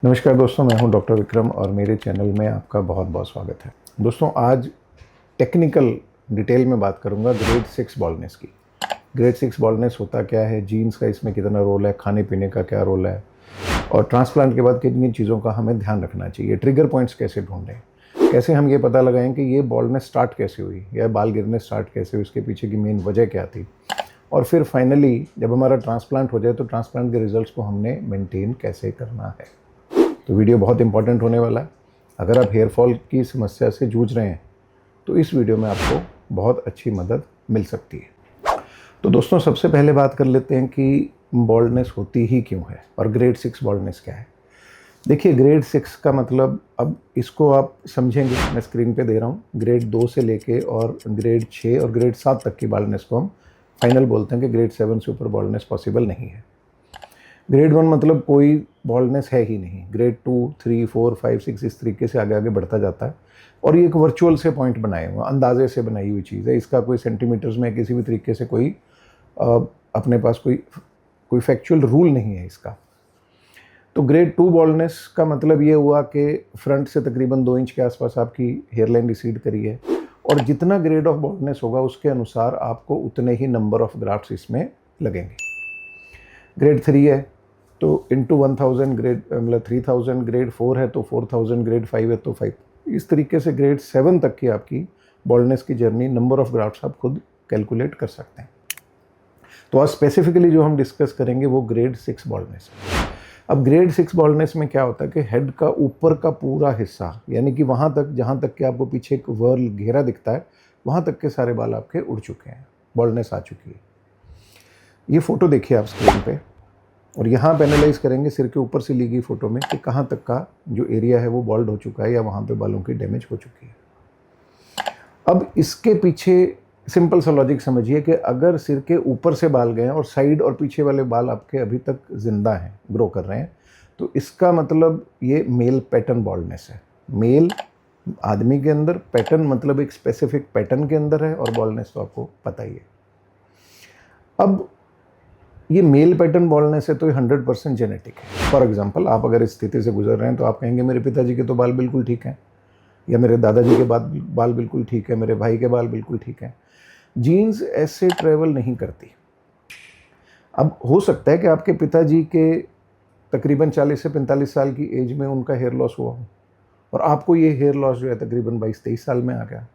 नमस्कार दोस्तों, मैं हूं डॉक्टर विक्रम और मेरे चैनल में आपका बहुत बहुत स्वागत है। दोस्तों, आज टेक्निकल डिटेल में बात करूंगा ग्रेड 6 बॉल्डनेस की। ग्रेड 6 बॉल्डनेस होता क्या है, जीन्स का इसमें कितना रोल है, खाने पीने का क्या रोल है और ट्रांसप्लांट के बाद किन किन चीज़ों का हमें ध्यान रखना चाहिए, ट्रिगर पॉइंट्स कैसे ढूंढें, कैसे हम ये पता लगाएं कि ये बॉल्डनेस स्टार्ट कैसे हुई या बाल गिरने स्टार्ट कैसे हुई, उसके पीछे की मेन वजह क्या थी, और फिर फाइनली जब हमारा ट्रांसप्लांट हो जाए तो ट्रांसप्लांट के रिजल्ट्स को हमने मेंटेन कैसे करना है। तो वीडियो बहुत इंपॉर्टेंट होने वाला है। अगर आप हेयर फॉल की समस्या से जूझ रहे हैं तो इस वीडियो में आपको बहुत अच्छी मदद मिल सकती है। तो दोस्तों, सबसे पहले बात कर लेते हैं कि बॉल्डनेस होती ही क्यों है और ग्रेड 6 बॉल्डनेस क्या है। देखिए, ग्रेड 6 का मतलब, अब इसको आप समझेंगे, मैं स्क्रीन पे दे रहा हूँ। ग्रेड 2 से लेके और ग्रेड 6 और ग्रेड 7 तक की बॉल्डनेस को हम फाइनल बोलते हैं कि ग्रेड 7 से ऊपर बॉल्डनेस पॉसिबल नहीं है। ग्रेड 1 मतलब कोई बॉल्डनेस है ही नहीं। ग्रेड 2, 3, 4, 5, 6 इस तरीके से आगे आगे बढ़ता जाता है और ये एक वर्चुअल से पॉइंट बनाए हुए, अंदाजे से बनाई हुई चीज़ है। इसका कोई सेंटीमीटर्स में किसी भी तरीके से कोई अपने पास कोई फैक्चुअल रूल नहीं है इसका। तो ग्रेड 2 बॉल्डनेस का मतलब ये हुआ कि फ्रंट से तकरीबन 2 इंच के आसपास आपकी हेयरलाइन रिसीड करी है और जितना ग्रेड ऑफ बॉल्डनेस होगा उसके अनुसार आपको उतने ही नंबर ऑफ ग्राफ्ट्स इसमें लगेंगे। ग्रेड 3 है तो इंटू 1000 ग्रेड मतलब 3000, ग्रेड 4 है तो 4000, ग्रेड 5 है तो 5। इस तरीके से ग्रेड 7 तक की आपकी बॉल्डनेस की जर्नी, नंबर ऑफ ग्राफ्ट्स आप खुद कैलकुलेट कर सकते हैं। तो आज स्पेसिफिकली जो हम डिस्कस करेंगे वो ग्रेड 6 बॉल्डनेस है। अब ग्रेड 6 बॉल्डनेस में क्या होता है कि हेड का ऊपर का पूरा हिस्सा, यानी कि वहाँ तक जहाँ तक कि आपको पीछे एक वर्ल घेरा दिखता है, वहाँ तक के सारे बाल आपके उड़ चुके हैं, बॉल्डनेस आ चुकी है। ये फोटो देखिए आप स्क्रीन पे, और यहाँ पे एनालाइज करेंगे सिर के ऊपर से ली गई फोटो में कि कहाँ तक का जो एरिया है वो बॉल्ड हो चुका है या वहाँ पे बालों की डैमेज हो चुकी है। अब इसके पीछे सिंपल सा लॉजिक समझिए कि अगर सिर के ऊपर से बाल गए हैं और साइड और पीछे वाले बाल आपके अभी तक जिंदा हैं, ग्रो कर रहे हैं, तो इसका मतलब ये मेल पैटर्न बॉल्डनेस है। मेल आदमी के अंदर, पैटर्न मतलब एक स्पेसिफिक पैटर्न के अंदर है, और बॉल्डनेस तो आपको पता ही है। अब ये मेल पैटर्न बॉल्डनेस है तो ये 100% जेनेटिक है। फॉर एग्जांपल, आप अगर इस स्थिति से गुजर रहे हैं तो आप कहेंगे मेरे पिताजी के तो बाल बिल्कुल ठीक हैं, या मेरे दादाजी के बाल बिल्कुल ठीक है, मेरे भाई के बाल बिल्कुल ठीक हैं। जीन्स ऐसे ट्रेवल नहीं करती। अब हो सकता है कि आपके पिताजी के तकरीबन 40 से 45 साल की एज में उनका हेयर लॉस हुआ हो और आपको ये हेयर लॉस जो है तकरीबन 22-23 साल में आ गया।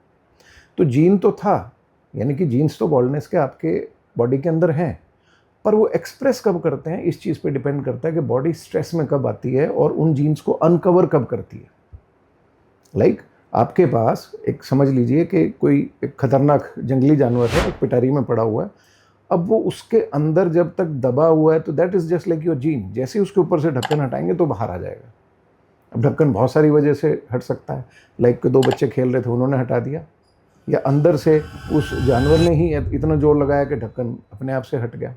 तो जीन तो था, यानी कि जीन्स तो बॉल्डनेस के आपके बॉडी के अंदर हैं, पर वो एक्सप्रेस कब करते हैं इस चीज़ पे डिपेंड करता है कि बॉडी स्ट्रेस में कब आती है और उन जीन्स को अनकवर कब करती है। लाइक आपके पास एक, समझ लीजिए कि कोई एक खतरनाक जंगली जानवर है, एक पिटारी में पड़ा हुआ है। अब वो उसके अंदर जब तक दबा हुआ है तो that is just like your gene. जैसे ही उसके ऊपर से ढक्कन हटाएंगे तो बाहर आ जाएगा। अब ढक्कन बहुत सारी वजह से हट सकता है, लाइक के 2 बच्चे खेल रहे थे, उन्होंने हटा दिया, या अंदर से उस जानवर ने ही इतना जोर लगाया कि ढक्कन अपने आप से हट गया।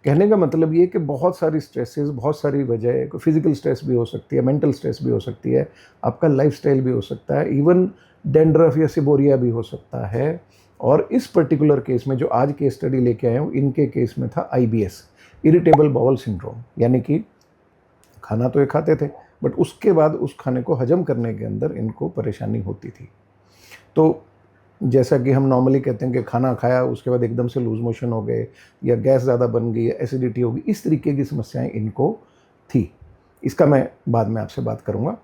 कहने का मतलब ये कि बहुत सारी स्ट्रेसेस, बहुत सारी वजह, फिजिकल स्ट्रेस भी हो सकती है, मेंटल स्ट्रेस भी हो सकती है, आपका लाइफस्टाइल भी हो सकता है, इवन डेंड्रफ या सिबोरिया भी हो सकता है। और इस पर्टिकुलर केस में जो आज केस स्टडी लेके आए हूँ, इनके केस में था IBS, इरिटेबल बाउल सिंड्रोम, यानी कि खाना तो ये खाते थे बट उसके बाद उस खाने को हजम करने के अंदर इनको परेशानी होती थी। तो जैसा कि हम नॉर्मली कहते हैं कि खाना खाया उसके बाद एकदम से लूज मोशन हो गए, या गैस ज़्यादा बन गई, या एसिडिटी हो गई, इस तरीके की समस्याएं इनको थी। इसका मैं बाद में आपसे बात करूँगा।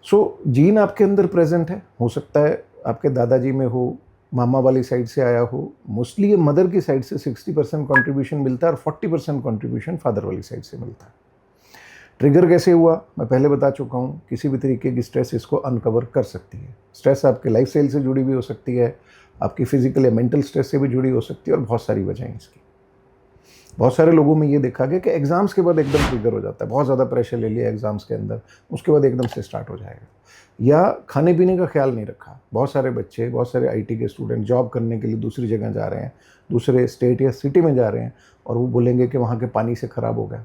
सो जीन आपके अंदर प्रेजेंट है, हो सकता है आपके दादाजी में हो, मामा वाली साइड से आया हो। मोस्टली ये मदर की साइड से 60% कॉन्ट्रीब्यूशन मिलता है और 40% कॉन्ट्रीब्यूशन फादर वाली साइड से मिलता है। ट्रिगर कैसे हुआ मैं पहले बता चुका हूँ। किसी भी तरीके की स्ट्रेस इसको अनकवर कर सकती है। स्ट्रेस आपके लाइफस्टाइल से जुड़ी भी हो सकती है, आपकी फिजिकल या मेंटल स्ट्रेस से भी जुड़ी हो सकती है, और बहुत सारी वजहें इसकी। बहुत सारे लोगों में ये देखा गया कि एग्ज़ाम्स के बाद एकदम ट्रिगर हो जाता है, बहुत ज़्यादा प्रेशर ले लिया एग्ज़ाम्स के अंदर, उसके बाद एकदम से स्टार्ट हो जाएगा। या खाने पीने का ख्याल नहीं रखा। बहुत सारे बच्चे, बहुत सारे IT के स्टूडेंट जॉब करने के लिए दूसरी जगह जा रहे हैं, दूसरे स्टेट या सिटी में जा रहे हैं, और वो बोलेंगे कि वहाँ के पानी से ख़राब हो गया।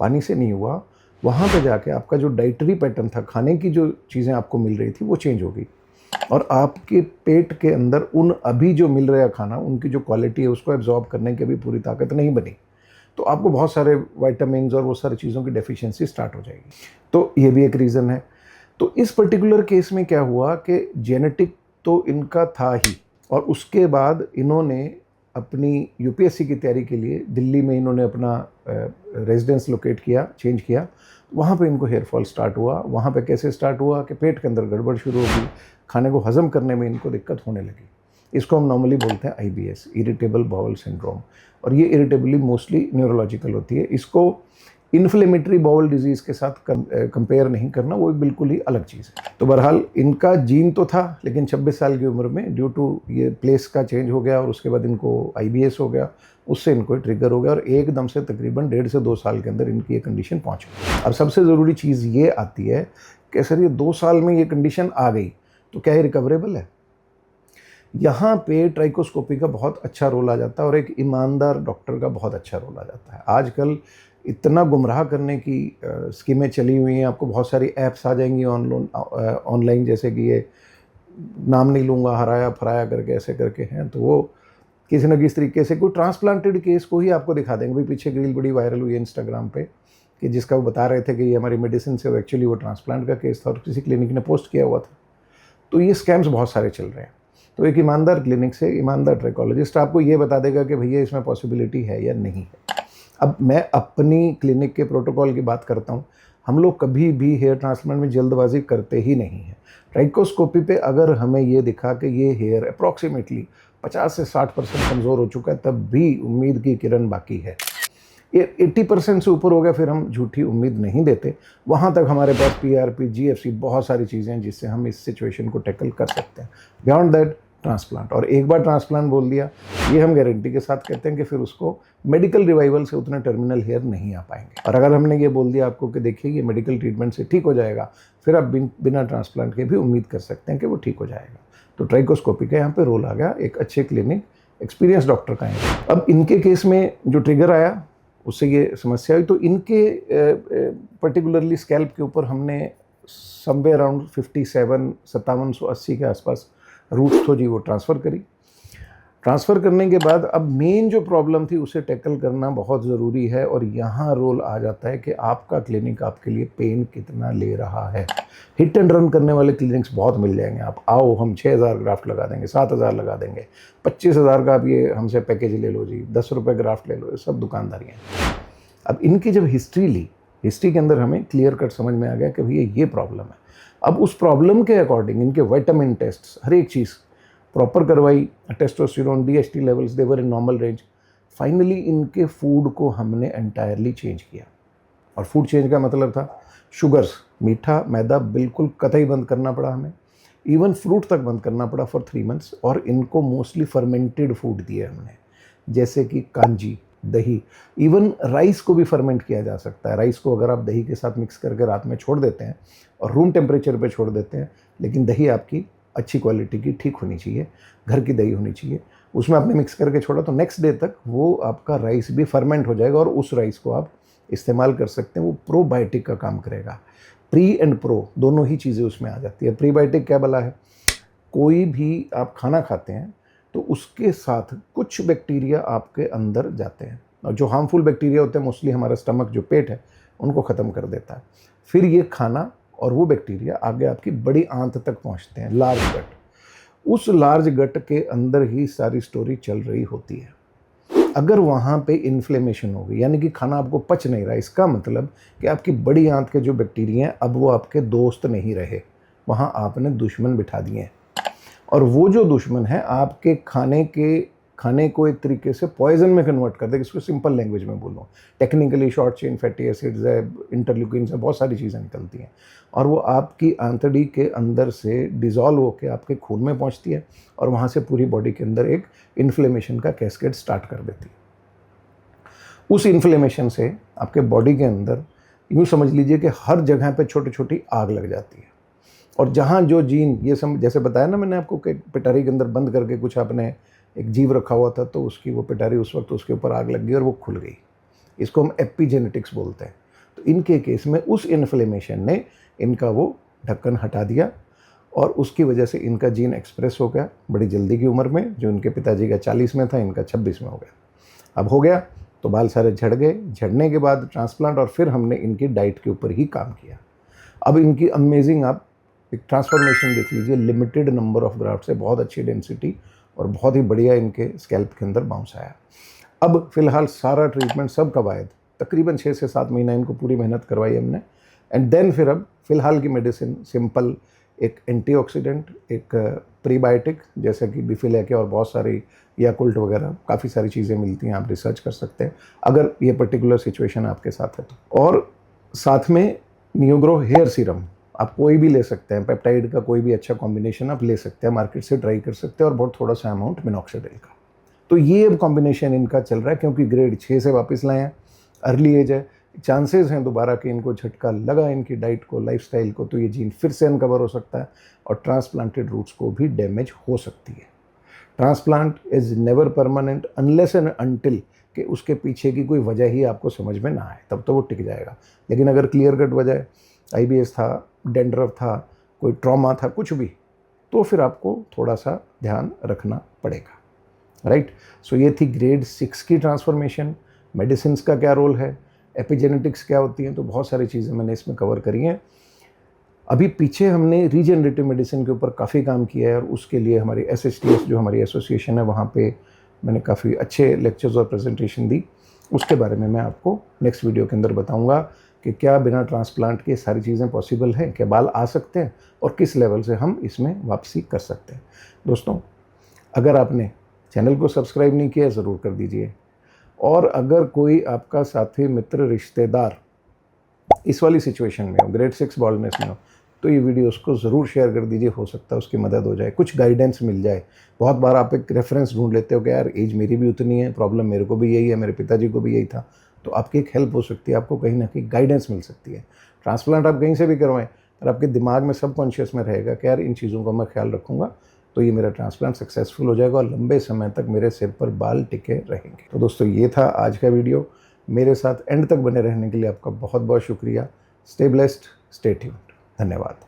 पानी से नहीं हुआ, वहाँ पे जाके आपका जो डाइटरी पैटर्न था, खाने की जो चीज़ें आपको मिल रही थी वो चेंज हो गई, और आपके पेट के अंदर उन अभी जो मिल रहा खाना, उनकी जो क्वालिटी है उसको एब्जॉर्ब करने की भी पूरी ताकत नहीं बनी। तो आपको बहुत सारे विटामिन्स और वो सारी चीज़ों की डेफिशिएंसी स्टार्ट हो जाएगी। तो ये भी एक रीज़न है। तो इस पर्टिकुलर केस में क्या हुआ कि जेनेटिक तो इनका था ही, और उसके बाद इन्होंने अपनी यूपीएससी की तैयारी के लिए दिल्ली में इन्होंने अपना रेजिडेंस लोकेट किया, चेंज किया। वहाँ पे इनको हेयर फॉल स्टार्ट हुआ। वहाँ पे कैसे स्टार्ट हुआ कि पेट के अंदर गड़बड़ शुरू हो गई, खाने को हजम करने में इनको दिक्कत होने लगी। इसको हम नॉर्मली बोलते हैं आईबीएस, इरिटेबल बाउल सिंड्रोम, और ये इरिटेबली मोस्टली न्यूरोलॉजिकल होती है। इसको इन्फ्लेमेटरी बाउल डिजीज़ के साथ कंपेयर नहीं करना, वो एक बिल्कुल ही अलग चीज़ है। तो बहरहाल इनका जीन तो था, लेकिन 26 साल की उम्र में ड्यू टू ये प्लेस का चेंज हो गया और उसके बाद इनको आईबीएस हो गया, उससे इनको ट्रिगर हो गया और एकदम से तकरीबन 1.5 से 2 साल के अंदर इनकी ये कंडीशन पहुँच गई। अब सबसे ज़रूरी चीज़ ये आती है कि सर ये 2 साल में ये कंडीशन आ गई तो क्या ये रिकवरेबल है? यहाँ पे ट्राइकोस्कोपी का बहुत अच्छा रोल आ जाता है और एक ईमानदार डॉक्टर का बहुत अच्छा रोल आ जाता है। आजकल इतना गुमराह करने की स्कीमें चली हुई हैं, आपको बहुत सारी ऐप्स आ जाएंगी ऑनलाइन, जैसे कि ये नाम नहीं लूँगा, हराया फराया करके ऐसे करके हैं, तो वो किसी न किसी तरीके से कोई ट्रांसप्लांटेड केस को ही आपको दिखा देंगे। भाई पीछे रील बड़ी वायरल हुई है इंस्टाग्राम पे कि जिसका वो बता रहे थे कि ये हमारी मेडिसिन से, वो एक्चुअली वो ट्रांसप्लांट का केस था और किसी क्लिनिक ने पोस्ट किया हुआ था। तो ये स्कैम्स बहुत सारे चल रहे हैं। तो एक ईमानदार क्लिनिक से ईमानदार ट्राइकोलॉजिस्ट आपको ये बता देगा कि भैया इसमें पॉसिबिलिटी है या नहीं है। अब मैं अपनी क्लिनिक के प्रोटोकॉल की बात करता हूँ। हम लोग कभी भी हेयर ट्रांसप्लांट में जल्दबाजी करते ही नहीं हैं। ट्राइकोस्कोपी पे अगर हमें ये दिखा कि ये हेयर अप्रॉक्सीमेटली 50 से 60% कमज़ोर हो चुका है, तब भी उम्मीद की किरण बाकी है। ये 80% से ऊपर हो गया, फिर हम झूठी उम्मीद नहीं देते। वहाँ तक हमारे पास पीआरपी, जीएफसी, बहुत सारी चीज़ें हैं जिससे हम इस सिचुएशन को टैकल कर सकते हैं। बियॉन्ड दैट ट्रांसप्लांट, और एक बार ट्रांसप्लांट बोल दिया, ये हम गारंटी के साथ कहते हैं कि फिर उसको मेडिकल रिवाइवल से उतने टर्मिनल हेयर नहीं आ पाएंगे। और अगर हमने ये बोल दिया आपको कि देखिए ये मेडिकल ट्रीटमेंट से ठीक हो जाएगा, फिर आप बिना ट्रांसप्लांट के भी उम्मीद कर सकते हैं कि वो ठीक हो जाएगा। तो ट्राइकोस्कोपी का यहाँ पे रोल आ गया, एक अच्छे क्लिनिक, एक्सपीरियंस डॉक्टर का है। अब इनके केस में जो ट्रिगर आया उससे ये समस्या हुई, तो इनके पर्टिकुलरली स्कैल्प के ऊपर हमने समवेयर अराउंड 5780 के आसपास रूट्स थो जी वो ट्रांसफ़र करी। ट्रांसफ़र करने के बाद अब मेन जो प्रॉब्लम थी उसे टैकल करना बहुत ज़रूरी है, और यहाँ रोल आ जाता है कि आपका क्लिनिक आपके लिए पेन कितना ले रहा है। हिट एंड रन करने वाले क्लिनिक्स बहुत मिल जाएंगे। आप आओ, हम 6000 ग्राफ्ट लगा देंगे, 7000 लगा देंगे, 25,000 का आप ये हमसे पैकेज ले लो जी, 10 रुपये ग्राफ्ट ले लो, ये सब दुकानदारियाँ हैं। अब इनकी जब हिस्ट्री ली, हिस्ट्री के अंदर हमें क्लियर कट समझ में आ गया कि भैया ये प्रॉब्लम है। अब उस प्रॉब्लम के अकॉर्डिंग इनके विटामिन टेस्ट, हर एक चीज़ प्रॉपर करवाई। Testosterone, DHT levels they were in normal range. Finally इनके फूड को हमने एंटायरली चेंज किया, और फूड चेंज का मतलब था शुगर्स, मीठा, मैदा बिल्कुल कतई बंद करना पड़ा हमें। इवन फ्रूट तक बंद करना पड़ा फॉर 3 मंथ्स, और इनको मोस्टली फर्मेंटेड फूड दिए हमने, जैसे कि कांजी, दही। इवन राइस को भी फर्मेंट किया जा सकता है। राइस को अगर आप दही के साथ मिक्स करके रात में छोड़ देते हैं और रूम टेम्परेचर पे छोड़ देते हैं, लेकिन दही आपकी अच्छी क्वालिटी की ठीक होनी चाहिए, घर की दही होनी चाहिए, उसमें आपने मिक्स करके छोड़ा तो नेक्स्ट डे तक वो आपका राइस भी फर्मेंट हो जाएगा और उस राइस को आप इस्तेमाल कर सकते हैं। वो प्रोबायोटिक का काम करेगा। प्री एंड प्रो दोनों ही चीज़ें उसमें आ जाती है। प्रीबायोटिक क्या भला है? कोई भी आप खाना खाते हैं तो उसके साथ कुछ बैक्टीरिया आपके अंदर जाते हैं, और जो हार्मफुल बैक्टीरिया होते हैं मोस्टली हमारा स्टमक, जो पेट है, उनको ख़त्म कर देता है। फिर ये खाना और वो बैक्टीरिया आगे आपकी बड़ी आंत तक पहुंचते हैं, लार्ज गट। उस लार्ज गट के अंदर ही सारी स्टोरी चल रही होती है। अगर वहाँ पे इन्फ्लेमेशन हो गई, यानी कि खाना आपको पच नहीं रहा, इसका मतलब कि आपकी बड़ी आंत के जो बैक्टीरिया हैं अब वो आपके दोस्त नहीं रहे, वहाँ आपने दुश्मन बिठा दिए हैं। और वो जो दुश्मन है आपके खाने को एक तरीके से पॉइजन में कन्वर्ट कर देगा। इसको सिंपल लैंग्वेज में बोलूँ, technically short chain fatty acids है, इंटरल्यूकिन्स है, बहुत सारी चीज़ें निकलती हैं, और वो आपकी आंतड़ी के अंदर से डिज़ोल्व होकर आपके खून में पहुंचती है, और वहाँ से पूरी बॉडी के अंदर एक इन्फ्लेमेशन का कैस्केड स्टार्ट कर देती है। उस इन्फ्लेमेशन से आपके बॉडी के अंदर यूँ समझ लीजिए कि हर जगह पे छोटी छोटी आग लग जाती है, और जहाँ जो जीन, ये जैसे बताया ना मैंने आपको कि पिटारी के अंदर बंद करके कुछ आपने एक जीव रखा हुआ था, तो उसकी वो पिटारी उस वक्त उसके ऊपर आग लग गई और वो खुल गई। इसको हम एपिजेनेटिक्स बोलते हैं। तो इनके केस में उस इन्फ्लेमेशन ने इनका वो ढक्कन हटा दिया, और उसकी वजह से इनका जीन एक्सप्रेस हो गया बड़ी जल्दी की उम्र में। जो इनके पिताजी का 40 में था, इनका 26 में हो गया। अब हो गया तो बाल सारे झड़ गए। झड़ने के बाद ट्रांसप्लांट और फिर हमने इनकी डाइट के ऊपर ही काम किया। अब इनकी अमेजिंग आप एक ट्रांसफॉर्मेशन देख लीजिए। लिमिटेड नंबर ऑफ ग्राफ्ट से बहुत अच्छी डेंसिटी और बहुत ही बढ़िया इनके स्कैल्प के अंदर बाउंस आया। अब फिलहाल सारा ट्रीटमेंट सब कवायद तकरीबन 6 से 7 महीना इनको पूरी मेहनत करवाई हमने। एंड देन फिर अब फिलहाल की मेडिसिन सिंपल एक एंटीऑक्सीडेंट, एक प्रीबायोटिक जैसे कि बिफिलेक और बहुत सारी याकुल्ट वगैरह काफ़ी सारी चीज़ें मिलती हैं, आप रिसर्च कर सकते हैं अगर ये पर्टिकुलर सिचुएशन आपके साथ है तो। और साथ में नियोग्रो हेयर सीरम आप कोई भी ले सकते हैं, पेप्टाइड का कोई भी अच्छा कॉम्बिनेशन आप ले सकते हैं, मार्केट से ट्राई कर सकते हैं, और बहुत थोड़ा सा अमाउंट मिनॉक्सिडिल का। तो ये अब कॉम्बिनेशन इनका चल रहा है क्योंकि ग्रेड 6 से वापस लाए हैं, अर्ली एज है, चांसेस हैं दोबारा कि इनको झटका लगा इनकी डाइट को, लाइफस्टाइल को, तो ये जीन फिर से अनकवर हो सकता है और ट्रांसप्लांटेड रूट्स को भी डैमेज हो सकती है। Transplant is never permanent unless and until कि उसके पीछे की कोई वजह ही आपको समझ में ना आए, तब तो वो टिक जाएगा। लेकिन अगर क्लियर कट वजह IBS था, डेंड्रफ था, कोई ट्रॉमा था, कुछ भी, तो फिर आपको थोड़ा सा ध्यान रखना पड़ेगा, राइट। सो ये थी ग्रेड 6 की ट्रांसफॉर्मेशन। मेडिसिन का क्या रोल है, एपिजेनेटिक्स क्या होती हैं, तो बहुत सारी चीज़ें मैंने इसमें कवर करी हैं। अभी पीछे हमने रीजनरेटिव मेडिसिन के ऊपर काफ़ी काम किया है और उसके लिए हमारी SHTS जो हमारी एसोसिएशन है वहाँ पे मैंने काफ़ी अच्छे लेक्चर्स और प्रेजेंटेशन दी। उसके बारे में मैं आपको नेक्स्ट वीडियो के अंदर बताऊंगा कि क्या बिना ट्रांसप्लांट के सारी चीज़ें पॉसिबल हैं, क्या बाल आ सकते हैं और किस लेवल से हम इसमें वापसी कर सकते हैं। दोस्तों, अगर आपने चैनल को सब्सक्राइब नहीं किया ज़रूर कर दीजिए, और अगर कोई आपका साथी, मित्र, रिश्तेदार इस वाली सिचुएशन में हो, ग्रेड 6 बॉल्डनेस में हो, तो ये वीडियो उसको ज़रूर शेयर कर दीजिए। हो सकता है उसकी मदद हो जाए, कुछ गाइडेंस मिल जाए। बहुत बार आप एक रेफरेंस ढूंढ लेते हो कि यार एज मेरी भी उतनी है, प्रॉब्लम मेरे को भी यही है, मेरे पिताजी को भी यही था, तो आपकी एक हेल्प हो सकती है, आपको कहीं ना कहीं गाइडेंस मिल सकती है। ट्रांसप्लांट आप कहीं से भी करवाएं और आपके दिमाग में सबकॉन्शियस में रहेगा कि यार इन चीज़ों का मैं ख्याल रखूँगा, तो ये मेरा ट्रांसप्लांट सक्सेसफुल हो जाएगा और लंबे समय तक मेरे सिर पर बाल टिके रहेंगे। तो दोस्तों, ये था आज का वीडियो। मेरे साथ एंड तक बने रहने के लिए आपका बहुत बहुत शुक्रिया। Stay blessed, stay tuned. धन्यवाद।